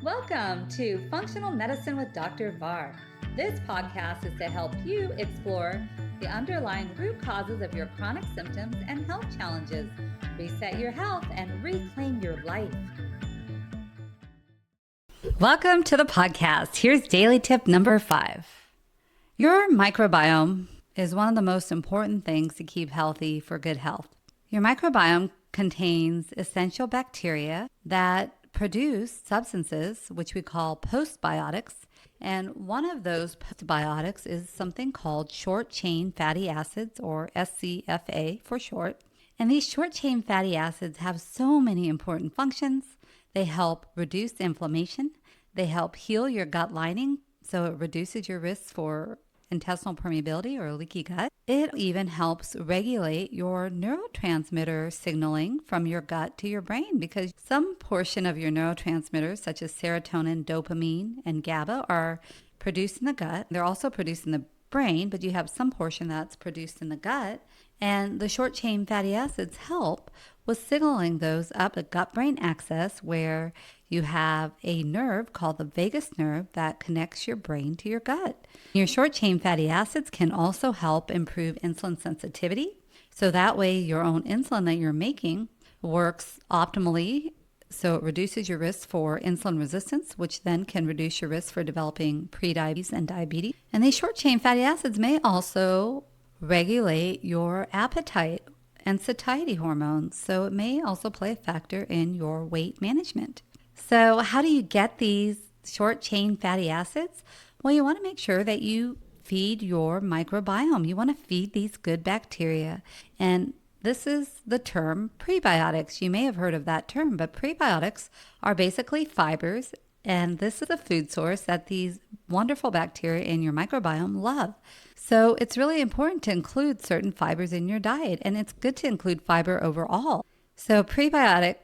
Welcome to Functional Medicine with Dr. Var. This podcast is to help you explore the underlying root causes of your chronic symptoms and health challenges, reset your health, and reclaim your life. Welcome to the podcast. Here's daily tip number 5. Your microbiome is one of the most important things to keep healthy for good health. Your microbiome contains essential bacteria that produce substances which we call postbiotics, and one of those postbiotics is something called short-chain fatty acids, or SCFA for short. And these short-chain fatty acids have so many important functions. They help reduce inflammation. They help heal your gut lining, so it reduces your risk for intestinal permeability or leaky gut. It even helps regulate your neurotransmitter signaling from your gut to your brain, because some portion of your neurotransmitters, such as serotonin, dopamine, and GABA, are produced in the gut. They're also produced in the brain, but you have some portion that's produced in the gut. And the short chain fatty acids help with signaling those up the gut-brain axis, where you have a nerve called the vagus nerve that connects your brain to your gut. Your short-chain fatty acids can also help improve insulin sensitivity. So that way your own insulin that you're making works optimally. So it reduces your risk for insulin resistance, which then can reduce your risk for developing prediabetes and diabetes. And these short-chain fatty acids may also regulate your appetite and satiety hormones. So it may also play a factor in your weight management. So how do you get these short chain fatty acids? Well, you want to make sure that you feed your microbiome. You want to feed these good bacteria. And this is the term prebiotics. You may have heard of that term, but prebiotics are basically fibers. And this is a food source that these wonderful bacteria in your microbiome love. So it's really important to include certain fibers in your diet, and it's good to include fiber overall. So prebiotic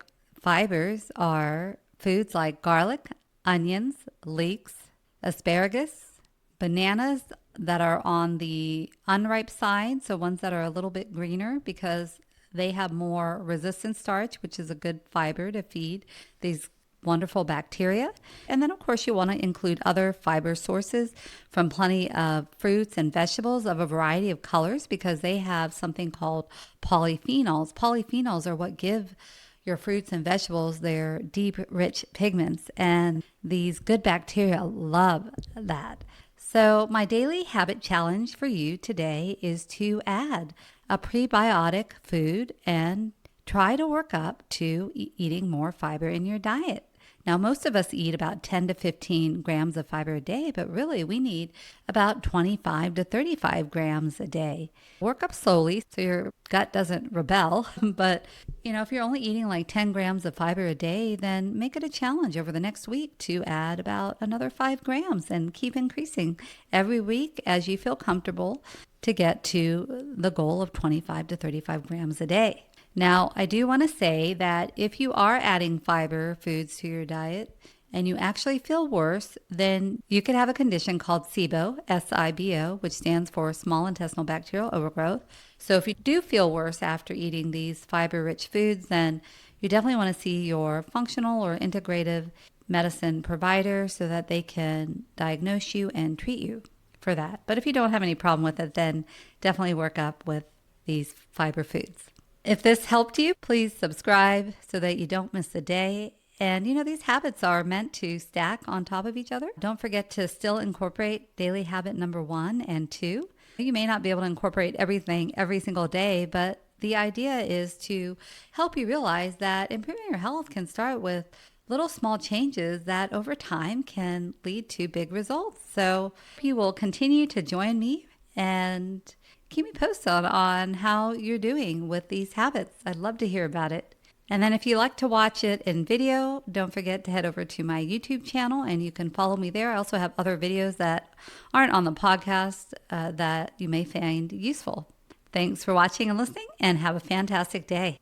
fibers are foods like garlic, onions, leeks, asparagus, bananas that are on the unripe side, so ones that are a little bit greener because they have more resistant starch, which is a good fiber to feed these wonderful bacteria. And then of course you want to include other fiber sources from plenty of fruits and vegetables of a variety of colors, because they have something called polyphenols. Polyphenols are what give your fruits and vegetables their deep, rich pigments, and these good bacteria love that. So my daily habit challenge for you today is to add a prebiotic food and try to work up to eating more fiber in your diet. Now, most of us eat about 10 to 15 grams of fiber a day, but really we need about 25 to 35 grams a day. Work up slowly so your gut doesn't rebel. But, if you're only eating like 10 grams of fiber a day, then make it a challenge over the next week to add about another 5 grams and keep increasing every week as you feel comfortable to get to the goal of 25 to 35 grams a day. Now, I do want to say that if you are adding fiber foods to your diet and you actually feel worse, then you could have a condition called SIBO, S-I-B-O, which stands for small intestinal bacterial overgrowth. So if you do feel worse after eating these fiber-rich foods, then you definitely want to see your functional or integrative medicine provider so that they can diagnose you and treat you for that. But if you don't have any problem with it, then definitely work up with these fiber foods. If this helped you, please subscribe so that you don't miss a day. And these habits are meant to stack on top of each other. Don't forget to still incorporate daily habit number 1 and 2. You may not be able to incorporate everything every single day, but the idea is to help you realize that improving your health can start with little small changes that over time can lead to big results. So you will continue to join me and keep me posted on how you're doing with these habits. I'd love to hear about it. And then if you like to watch it in video, don't forget to head over to my YouTube channel and you can follow me there. I also have other videos that aren't on the podcast that you may find useful. Thanks for watching and listening, and have a fantastic day.